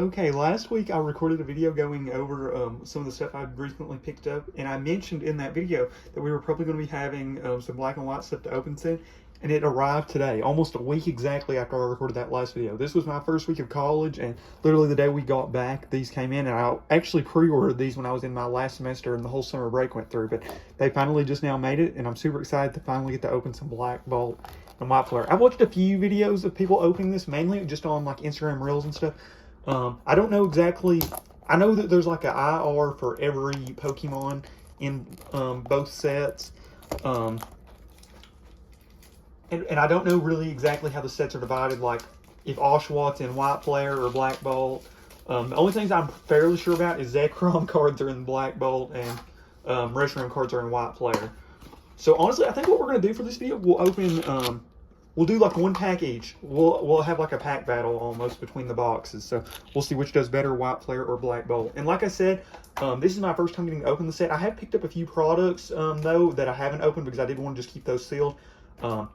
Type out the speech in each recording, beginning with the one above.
Okay, last week I recorded a video going over some of the stuff I'd recently picked up, and I mentioned in that video that we were probably going to be having some black and white stuff to open soon, and it arrived today, almost a week exactly after I recorded that last video. This was my first week of college, and literally the day we got back, these came in, and I actually pre-ordered these when I was in my last semester and the whole summer break went through, but they finally just now made it, and I'm super excited to finally get to open some Black Bolt and White Flare. I've watched a few videos of people opening this, mainly just on like Instagram Reels and stuff. I don't know exactly. I know that there's like an IR for every Pokemon in both sets. And I don't know really exactly how the sets are divided, like if Oshawott in White Flare or Black Bolt. The only things I'm fairly sure about is Zekrom cards are in Black Bolt and Reshiram cards are in White Flare. So honestly, I think what we're going to do for this video, we'll open... we'll do like one pack each. We'll have like a pack battle almost between the boxes. So we'll see which does better, White Flare or Black Bolt. And like I said, this is my first time getting to open the set. I have picked up a few products though that I haven't opened because I did want to just keep those sealed. I'll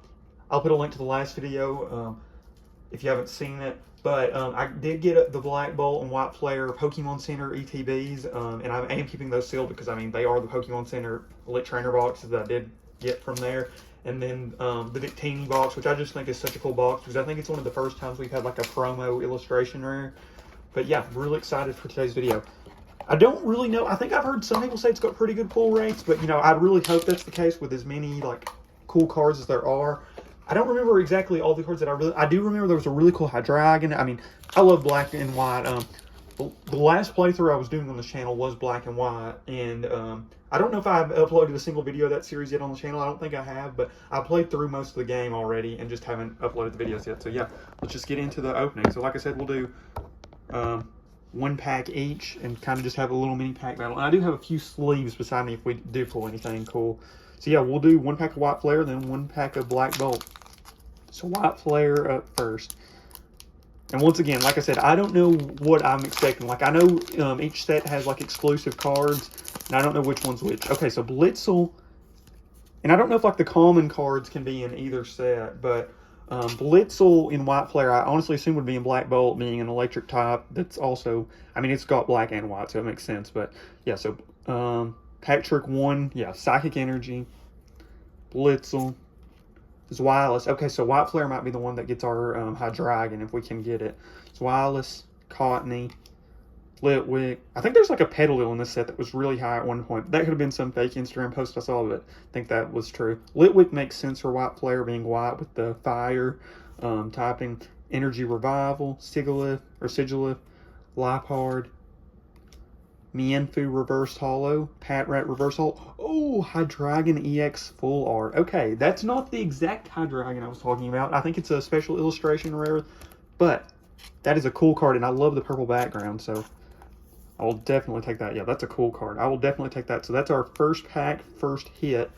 put a link to the last video if you haven't seen it. But I did get the Black Bolt and White Flare Pokemon Center ETBs, and I am keeping those sealed because I mean they are the Pokemon Center Elite Trainer boxes that I did get from there. And then the Victini box, which I just think is such a cool box because I think it's one of the first times we've had like a promo illustration rare. But yeah, I'm really excited for today's video. I don't really know. I think I've heard some people say it's got pretty good pull rates, but you know, I really hope that's the case with as many like cool cards as there are. I don't remember exactly all the cards that I do remember there was a really cool Hydreigon. I mean, I love black and white. The last playthrough I was doing on this channel was black and white, and I don't know if I've uploaded a single video of that series yet on the channel. I don't think I have, but I played through most of the game already and just haven't uploaded the videos yet. So yeah, let's just get into the opening. So like I said, we'll do one pack each and kind of just have a little mini pack battle. And I do have a few sleeves beside me if we do pull anything cool. So yeah, we'll do one pack of White Flare, then one pack of Black Bolt. So White Flare up first. And once again, like I said, I don't know what I'm expecting. Like, I know each set has, like, exclusive cards, and I don't know which one's which. Okay, so Blitzel, and I don't know if, like, the common cards can be in either set, but Blitzel in White Flare, I honestly assume would be in Black Bolt, being an electric type. That's also, I mean, it's got black and white, so it makes sense. But, yeah, so Pack Trick 1, yeah, Psychic Energy, Blitzel. Zweilous. Okay, so White Flare might be the one that gets our Hydreigon if we can get it. Zweilous, Cottony, Litwick. I think there's like a Petalil in this set that was really high at one point. That could have been some fake Instagram post I saw, but I think that was true. Litwick makes sense for White Flare being white with the fire typing. Energy Revival, Sigilyph, Liepard, Mienfoo Reverse Holo, Patrat Reverse Holo. Oh, Hydreigon EX Full Art. Okay, that's not the exact Hydreigon I was talking about. I think it's a special illustration rare, but that is a cool card, and I love the purple background, so I will definitely take that. Yeah, that's a cool card. I will definitely take that. So that's our first pack, first hit.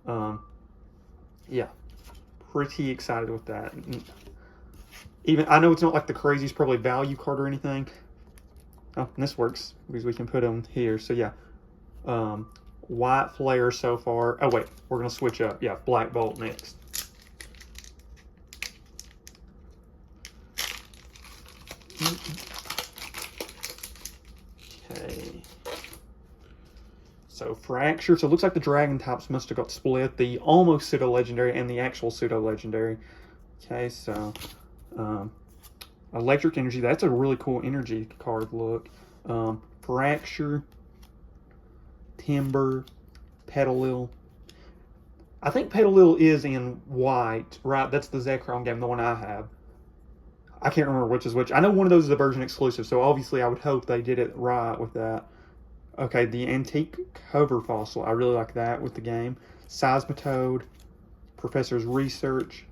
Yeah, pretty excited with that. Even I know it's not like the craziest probably value card or anything. Oh, and this works because we can put them here. So yeah, White Flare so far. Oh wait, we're gonna switch up. Yeah, Black Bolt next. Okay. So Fracture. So it looks like the Dragon types must have got split. The almost pseudo legendary and the actual pseudo legendary. Okay, so Electric Energy, that's a really cool energy card look. Fracture, Timber, Petalil. I think Petalil is in white, right? That's the Zekrom game, the one I have. I can't remember which is which. I know one of those is a version exclusive, so obviously I would hope they did it right with that. Okay, the Antique Cover Fossil. I really like that with the game. Seismitoad, Professor's Research,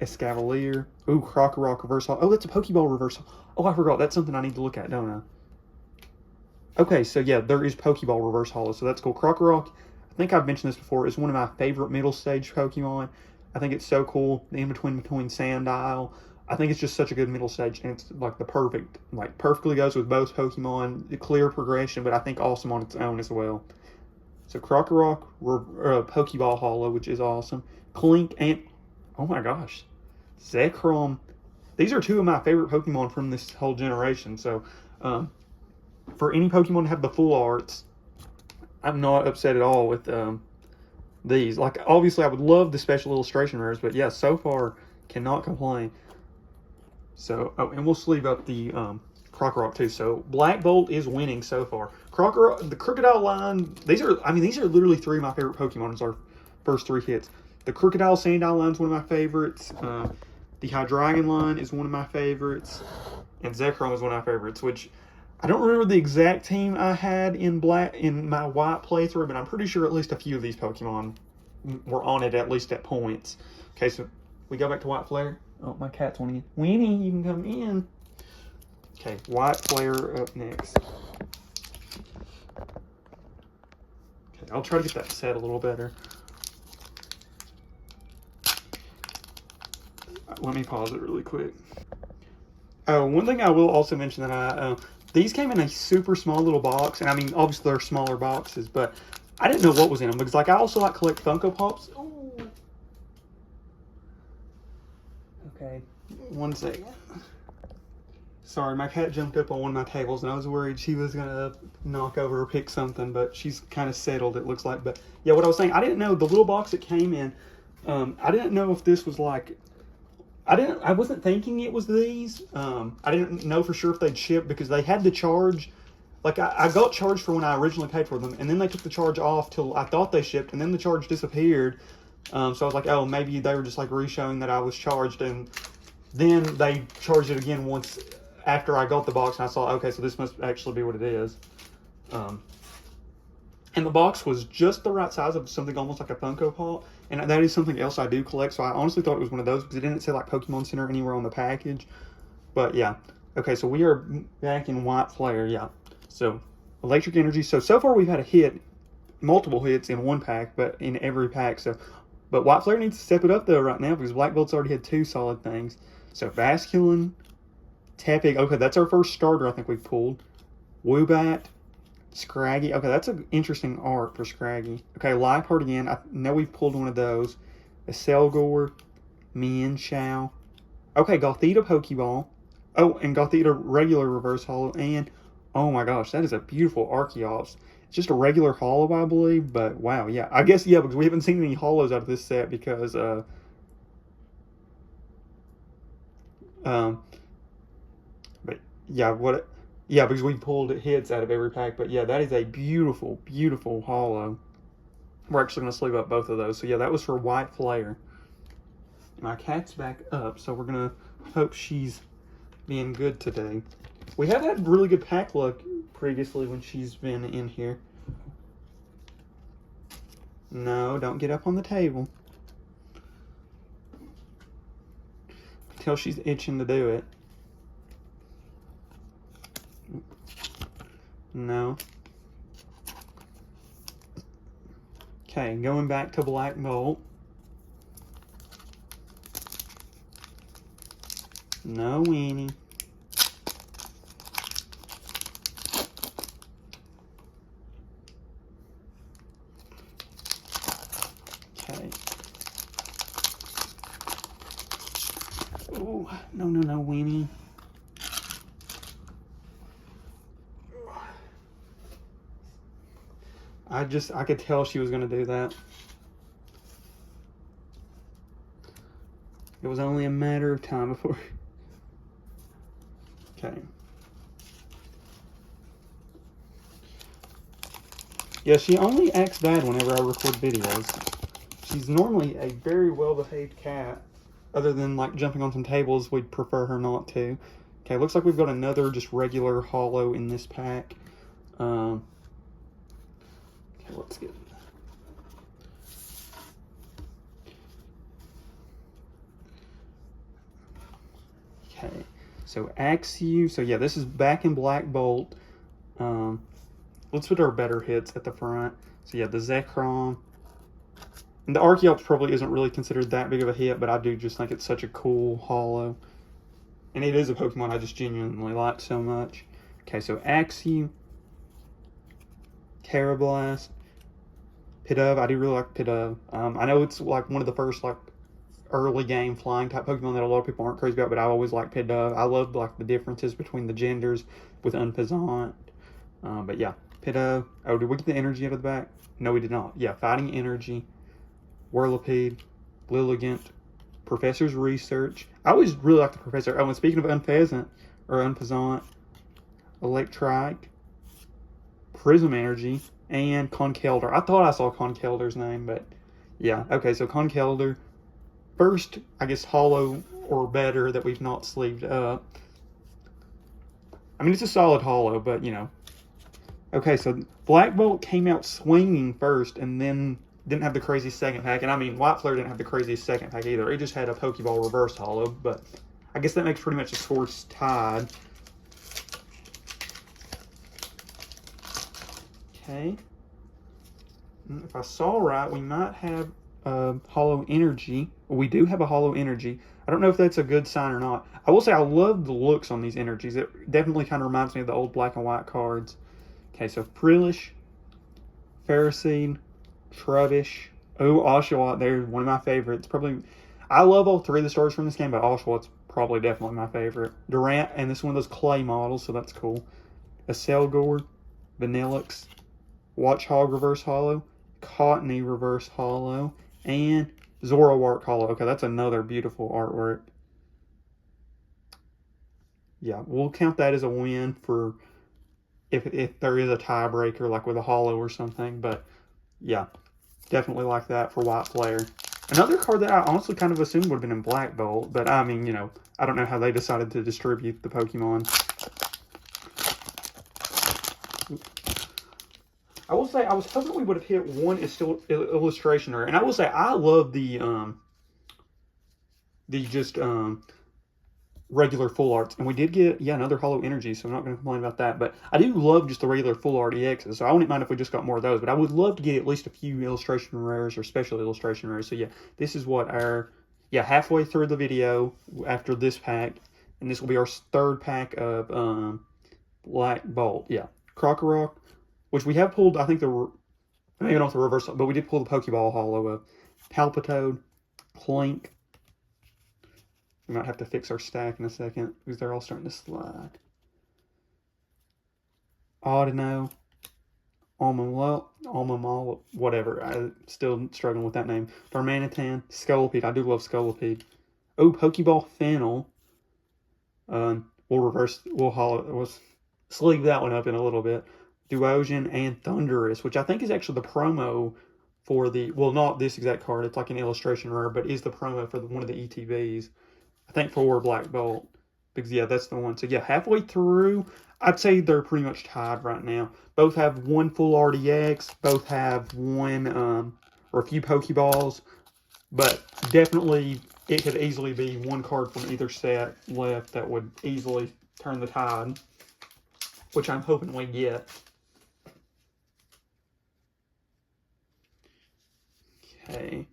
Escavalier. Ooh, Krokorok Reverse Holo. Oh, that's a Pokeball Reverse Holo. Oh, I forgot. That's something I need to look at, don't I? Okay, so yeah, there is Pokeball Reverse Holo, so that's cool. Krokorok, I think I've mentioned this before, is one of my favorite middle stage Pokemon. I think it's so cool. The in-between between Sandile. I think it's just such a good middle stage, and it's like the perfect, like perfectly goes with both Pokemon. The clear progression, but I think awesome on its own as well. So Krokorok, Pokeball Holo, which is awesome. Clink and... Oh my gosh. Zekrom these are two of my favorite Pokemon from this whole generation. So, for any Pokemon to have the full arts, I'm not upset at all with these. Like, obviously, I would love the special illustration rares, but yeah, so far, cannot complain. So, oh, and we'll sleeve up the Crocorock too. So, Black Bolt is winning so far. Crocorock, the Crocodile line, these are literally three of my favorite Pokemon as our first three hits. The Crocodile Sandile line is one of my favorites. The Hydreigon line is one of my favorites. And Zekrom is one of my favorites, which I don't remember the exact team I had in my white playthrough, but I'm pretty sure at least a few of these Pokemon were on it, at least at points. Okay, so we go back to White Flare. Oh, my cat's wanting in. Winnie, you can come in. Okay, White Flare up next. Okay, I'll try to get that set a little better. Let me pause it really quick. Oh, one thing I will also mention that these came in a super small little box, and I mean, obviously they're smaller boxes, but I didn't know what was in them because, like, I also like collect Funko Pops. Ooh. Okay, one second. Sorry, my cat jumped up on one of my tables, and I was worried she was gonna knock over or pick something, but she's kind of settled, it looks like. But yeah, what I was saying, I didn't know the little box it came in. I didn't know if this was like. I wasn't thinking it was these. I didn't know for sure if they'd ship because they had the charge. Like, I got charged for when I originally paid for them, and then they took the charge off till I thought they shipped, and then the charge disappeared. So I was like, oh, maybe they were just like re-showing that I was charged, and then they charged it again once after I got the box, and I saw, okay, so this must actually be what it is. And the box was just the right size of something almost like a Funko Pop. And that is something else I do collect. So I honestly thought it was one of those because it didn't say like Pokemon Center anywhere on the package. But yeah. Okay, so we are back in White Flare. Yeah. So Electric Energy. So far we've had a hit, multiple hits in one pack, but in every pack. But White Flare needs to step it up though right now because Black Bolt's already had two solid things. So Basculin, Tepig. Okay, that's our first starter I think we've pulled. Woobat. Scraggy. Okay, that's an interesting art for Scraggy. Okay, Liepard again. I know we've pulled one of those. A Selgor. Mienshao. Okay, Gothita Pokeball. Oh, and Gothita regular reverse holo. And, oh my gosh, that is a beautiful Archeops. It's just a regular holo, I believe. But, wow, yeah. I guess, yeah, because we haven't seen any holos out of this set because, but, yeah, what... Yeah, because we pulled hits out of every pack. But yeah, that is a beautiful, beautiful holo. We're actually going to sleeve up both of those. So yeah, that was for White Flare. My cat's back up, so we're going to hope she's being good today. We have had really good pack luck previously when she's been in here. No, don't get up on the table. Until she's itching to do it. No. Okay, going back to Black Bolt. No weenie. Okay. Oh, no, weenie. I could tell she was going to do that. It was only a matter of time before. Okay. Yeah, she only acts bad whenever I record videos. She's normally a very well-behaved cat. Other than, like, jumping on some tables, we'd prefer her not to. Okay, looks like we've got another just regular holo in this pack. Okay, let's get... Okay, so Axew. So yeah, this is back in Black Bolt. Let's put our better hits at the front. So yeah, the Zekrom. And the Archeops probably isn't really considered that big of a hit, but I do just think it's such a cool holo. And it is a Pokemon I just genuinely like so much. Okay, so Axew. Carablast. Pidove. I do really like Pidove. I know it's like one of the first, like, early game flying type Pokemon that a lot of people aren't crazy about, but I always like Pidove. I love like the differences between the genders with Unpezant. But yeah, Pidove. Oh, did we get the energy out of the back? No, we did not. Yeah, Fighting Energy, Whirlipede, Lilligant, Professor's Research. I always really like the Professor. Oh, and speaking of Unpezant, Electrike, Prism Energy, and Conkeldurr. I thought I saw Conkeldurr's name, but yeah. Okay, so Conkeldurr, first, I guess, holo or better that we've not sleeved up. I mean, it's a solid holo, but, you know. Okay, so Black Bolt came out swinging first and then didn't have the craziest second pack. And I mean, White Flare didn't have the craziest second pack either. It just had a Pokeball reverse holo, but I guess that makes pretty much the scores tied. Okay. If I saw right, we might have Holo Energy. We do have a Holo Energy. I don't know if that's a good sign or not. I will say I love the looks on these energies. It definitely kind of reminds me of the old black and white cards. Okay, so Frillish, Ferroseed, Trubbish. Oh, Oshawott there, one of my favorites. Probably, I love all three of the starters from this game, but Oshawott's probably definitely my favorite. Durant, and this is one of those clay models, so that's cool. Acelgor, Vanillix, Watchog Reverse Holo, Cottony Reverse Holo, and Zoroark Holo. Okay, that's another beautiful artwork. Yeah, we'll count that as a win for if there is a tiebreaker, like with a holo or something. But yeah, definitely like that for White Flare. Another card that I honestly kind of assumed would have been in Black Bolt, but I mean, you know, I don't know how they decided to distribute the Pokemon. I will say I was hoping we would have hit one illustration rare, and I will say I love the regular full arts, and we did get another Holo Energy, so I'm not going to complain about that. But I do love just the regular full art EXs, so I wouldn't mind if we just got more of those. But I would love to get at least a few illustration rares or special illustration rares. So yeah, this is what our halfway through the video after this pack, and this will be our third pack of Black Bolt. Yeah, Krokorok, which we have pulled. I think maybe not the reverse, but we did pull the Pokeball Holo of Palpitoad, Clink. We might have to fix our stack in a second because they're all starting to slide. Audino, Almamala, whatever. I'm still struggling with that name. Darmanitan, Scolipede. I do love Scolipede. Oh, Pokeball Fennel. We'll sleeve that one up in a little bit. Duosion and Thundurus, which I think is actually the promo for the, well, not this exact card. It's like an illustration rare, but is the promo for one of the ETBs. I think for Black Bolt, because yeah, that's the one. So yeah, halfway through, I'd say they're pretty much tied right now. Both have one full RDX, both have one or a few Pokeballs, but definitely it could easily be one card from either set left that would easily turn the tide, which I'm hoping we get. Okay.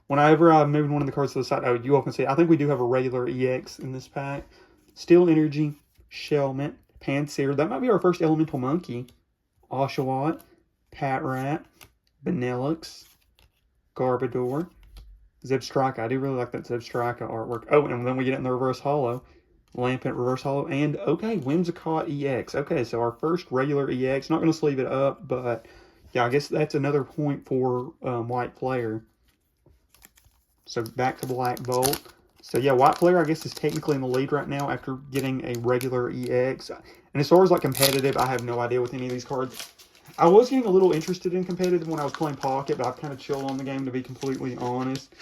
Whenever I move one of the cards to the side, you all can see, I think we do have a regular EX in this pack. Steel Energy, Shelmet, Pansear. That might be our first Elemental Monkey. Oshawott, Patrat, Vanillix, Garbodor, Zebstrika. I do really like that Zebstrika artwork. Oh, and then we get it in the reverse holo. Lampent reverse holo. And, okay, Whimsicott EX. Okay, so our first regular EX. Not going to sleeve it up, but, yeah, I guess that's another point for White Flare. So back to Black Bolt. So yeah, White Flare, I guess, is technically in the lead right now after getting a regular EX. And as far as like competitive, I have no idea with any of these cards. I was getting a little interested in competitive when I was playing Pocket, but I've kind of chilled on the game, to be completely honest.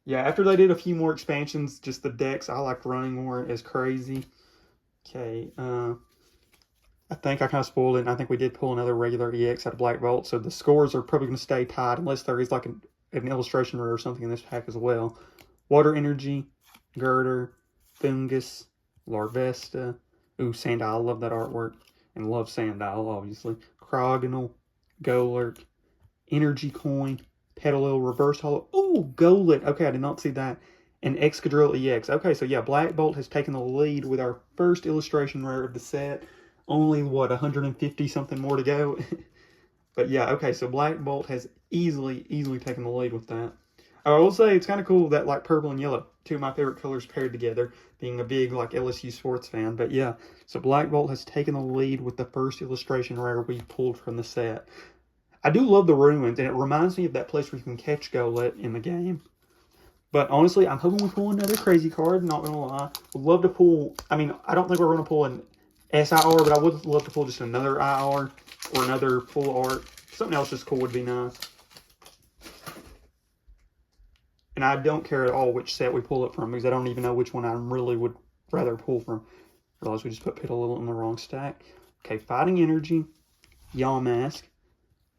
Yeah, after they did a few more expansions, just the decks I liked running more as crazy. Okay, I think I kind of spoiled it, and I think we did pull another regular EX out of Black Bolt, so the scores are probably going to stay tied unless there is like an illustration rare or something in this pack as well. Water Energy, Girder, Fungus, Larvesta. Ooh, Sandile. I love that artwork. And love Sandile, obviously. Crogonal, Golurk, Energy Coin, Petalil Reverse Holo. Ooh, Golett. Okay, I did not see that. And Excadrill EX. Okay, so yeah, Black Bolt has taken the lead with our first illustration rare of the set. Only, what, 150 something more to go? But yeah, okay, so Black Bolt has easily taken the lead with that. I will say it's kind of cool that like purple and yellow, two of my favorite colors paired together, being a big like LSU sports fan. But yeah, so Black Bolt has taken the lead with the first illustration rare we pulled from the set. I do love the ruins, and it reminds me of that place where you can catch Golett in the game. But honestly, I'm hoping we pull another crazy card, not gonna lie. Would love to pull, I mean, I don't think we're gonna pull an SIR, but I would love to pull just another IR or another full art. Something else just cool would be nice. And I don't care at all which set we pull it from because I don't even know which one I really would rather pull from. Realize we just put Pidgeotto in the wrong stack. Okay, Fighting Energy, Yawmask,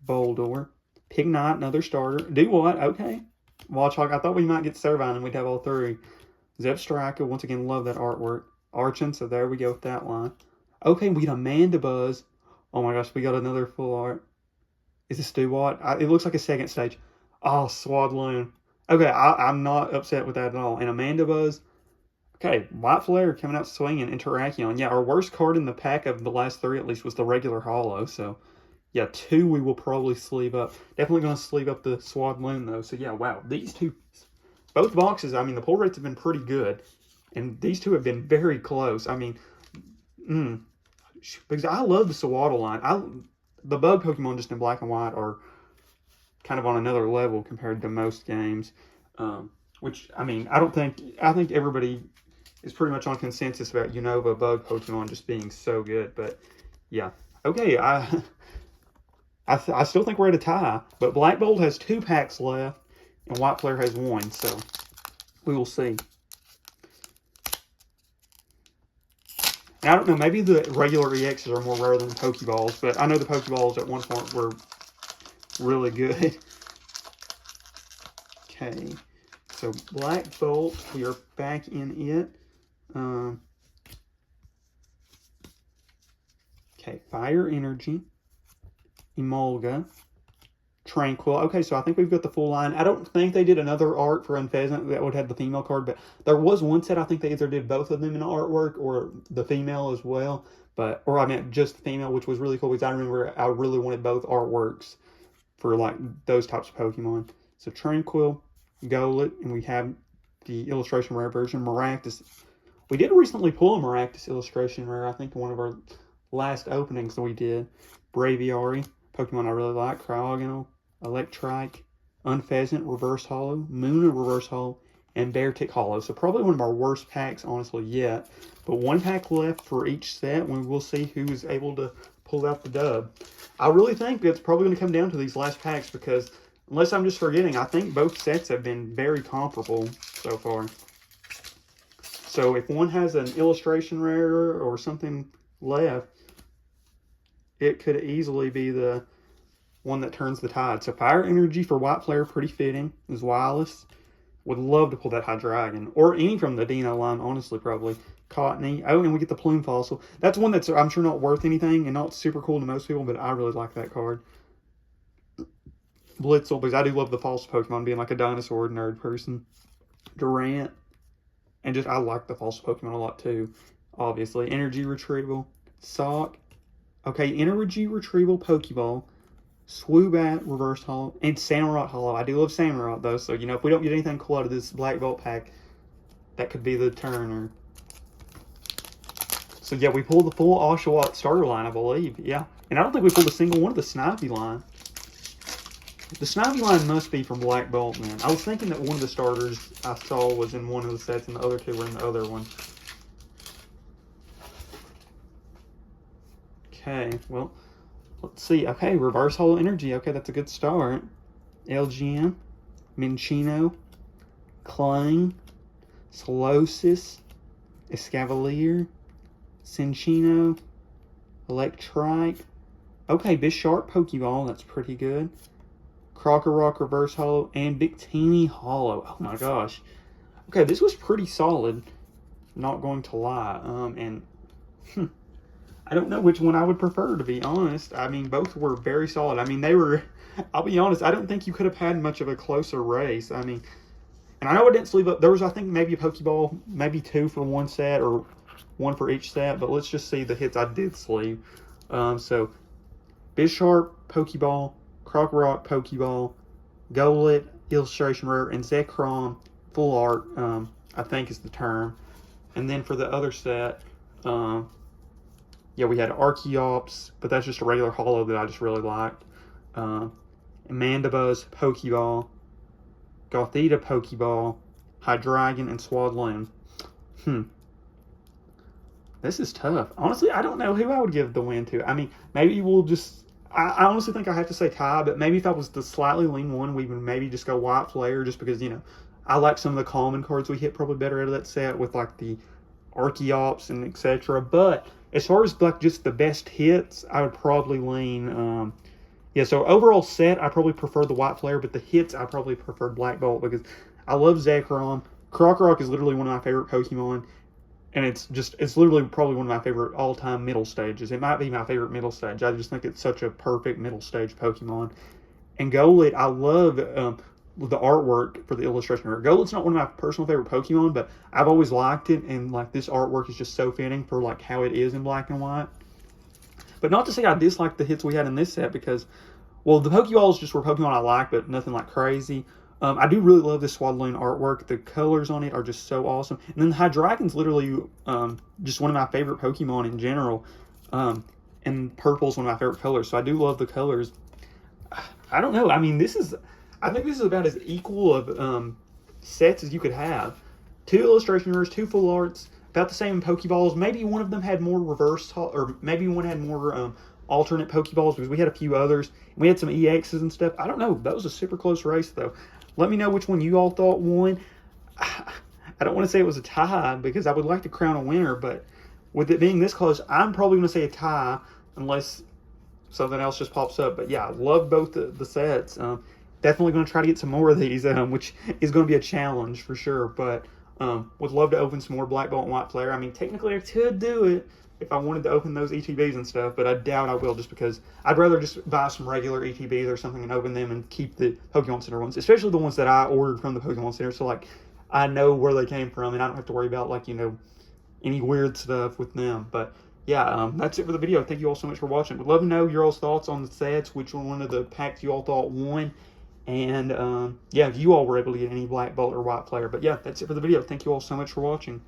Boldor, Pignite, another starter. Do what? Okay. Watchhawk, I thought we might get Servine and we'd have all three. Zebstrika, once again, love that artwork. Archon, so there we go with that line. Okay, we got Amanda Buzz. Oh my gosh, we got another full art. Is this Stewart? It looks like a second stage. Oh, Swadloon. Okay, I'm not upset with that at all. And Amanda Buzz. Okay, White Flare coming out swinging. Interaction. Yeah, our worst card in the pack of the last three at least was the regular holo. So, yeah, two we will probably sleeve up. Definitely going to sleeve up the Swadloon though. So, yeah, wow. These two, both boxes, I mean, the pull rates have been pretty good. And these two have been very close. I mean, because I love the Sewaddle line. The bug Pokemon just in black and white are kind of on another level compared to most games. Which, I mean, I think everybody is pretty much on consensus about Unova bug Pokemon just being so good. But, yeah. Okay, I still think we're at a tie. But Black Bolt has 2 packs left, and White Flare has 1. So, we will see. Now, I don't know, maybe the regular EXs are more rare than Pokeballs, but I know the Pokeballs at one point were really good. Okay, so Black Bolt, we are back in it. Okay, Fire Energy, Emolga, Tranquil. Okay, so I think we've got the full line. I don't think they did another art for Unpheasant that would have the female card, but there was one set I think they either did both of them in artwork or the female as well. Or I meant just the female, which was really cool because I remember I really wanted both artworks for like those types of Pokemon. So Tranquil, Golett, and we have the illustration rare version, Maractus. We did recently pull a Maractus illustration rare, I think in one of our last openings that we did. Braviary, Pokemon I really like, Cryogonal, Electrike, Unpheasant, Reverse Holo, Moona Reverse Holo, and Beartic Holo. So probably one of our worst packs, honestly, yet. But 1 pack left for each set, and we'll see who is able to pull out the dub. I really think it's probably going to come down to these last packs because, unless I'm just forgetting, I think both sets have been very comparable so far. So if one has an illustration rare or something left, it could easily be the one that turns the tide. So Fire Energy for White Flare, pretty fitting. Is Wireless. Would love to pull that Hydreigon. Or any from the Dino line, honestly, probably. Cottony. Oh, and we get the Plume Fossil. That's one that's, I'm sure, not worth anything and not super cool to most people, but I really like that card. Blitzel, because I do love the false Pokemon, being like a dinosaur nerd person. Durant. And just, I like the false Pokemon a lot, too. Obviously. Energy Retrieval. Sock. Okay, Energy Retrieval Pokeball. Swoobat Reverse Holo, and Samurott Holo. I do love Samurott though, so you know if we don't get anything cool out of this Black Bolt pack, that could be the turner. So yeah, we pulled the full Oshawott starter line, I believe. Yeah, and I don't think we pulled a single one of the Snivy line. The Snivy line must be from Black Bolt, man. I was thinking that one of the starters I saw was in one of the sets, and the other two were in the other one. Okay, well. Let's see. Okay, Reverse Holo Energy. Okay, that's a good start. LGM, Minchino, Clang, Solosis, Escavalier, Cinchino, Electrike. Okay, Bisharp Pokeball. That's pretty good. Crocorock Reverse Holo and Victini Holo. Oh my gosh. Okay, this was pretty solid. Not going to lie. I don't know which one I would prefer, to be honest. I mean, both were very solid. I mean, they were, I'll be honest, I don't think you could have had much of a closer race. I mean, and I know I didn't sleeve up. There was, I think, maybe a Pokeball, maybe 2 for one set or 1 for each set. But let's just see the hits I did sleeve. So, Bisharp Pokeball, Crocorock Pokeball, Golett, illustration rare, and Zekrom full art, I think is the term. And then for the other set, yeah, we had Archeops, but that's just a regular holo that I just really liked. Mandibuzz Pokeball, Gothita Pokeball, Hydreigon, and Swadloon. This is tough. Honestly, I don't know who I would give the win to. I mean, maybe we'll just... I honestly think I have to say Ty, but maybe if I was the slightly lean one, we would maybe just go White Flare, just because, you know, I like some of the common cards we hit probably better out of that set with, like, the Archeops and etc. But as far as, like, just the best hits, I would probably lean... yeah, so overall set, I probably prefer the White Flare, but the hits, I probably prefer Black Bolt, because I love Zekrom. Krokorok is literally one of my favorite Pokemon, and it's literally probably one of my favorite all-time middle stages. It might be my favorite middle stage. I just think it's such a perfect middle stage Pokemon. And Golett, I love the artwork for the illustration. Golett's not one of my personal favorite Pokemon, but I've always liked it, and like this artwork is just so fitting for like how it is in black and white. But not to say I dislike the hits we had in this set, because, well, the Pokeballs just were Pokemon I like, but nothing like crazy. I do really love this Swadloon artwork. The colors on it are just so awesome. And then the Hydreigon's literally just one of my favorite Pokemon in general. And purple's one of my favorite colors, so I do love the colors. I don't know. I mean, I think this is about as equal of sets as you could have. 2 illustration rares, 2 full arts, about the same in Pokeballs. Maybe one of them had more reverse, or maybe one had more alternate Pokeballs, because we had a few others. We had some EXs and stuff. I don't know. That was a super close race, though. Let me know which one you all thought won. I don't want to say it was a tie, because I would like to crown a winner, but with it being this close, I'm probably going to say a tie, unless something else just pops up. But yeah, I love both the sets. Definitely going to try to get some more of these, which is going to be a challenge for sure. But would love to open some more Black Bolt and White Flare. I mean, technically I could do it if I wanted to open those ETBs and stuff, but I doubt I will, just because I'd rather just buy some regular ETBs or something and open them and keep the Pokemon Center ones, especially the ones that I ordered from the Pokemon Center, so like I know where they came from and I don't have to worry about, like, you know, any weird stuff with them. But yeah, that's it for the video. Thank you all so much for watching. Would love to know your all's thoughts on the sets, which one of the packs you all thought won, and yeah, if you all were able to get any Black Bolt or White Flare. But yeah, that's it for the video. Thank you all so much for watching.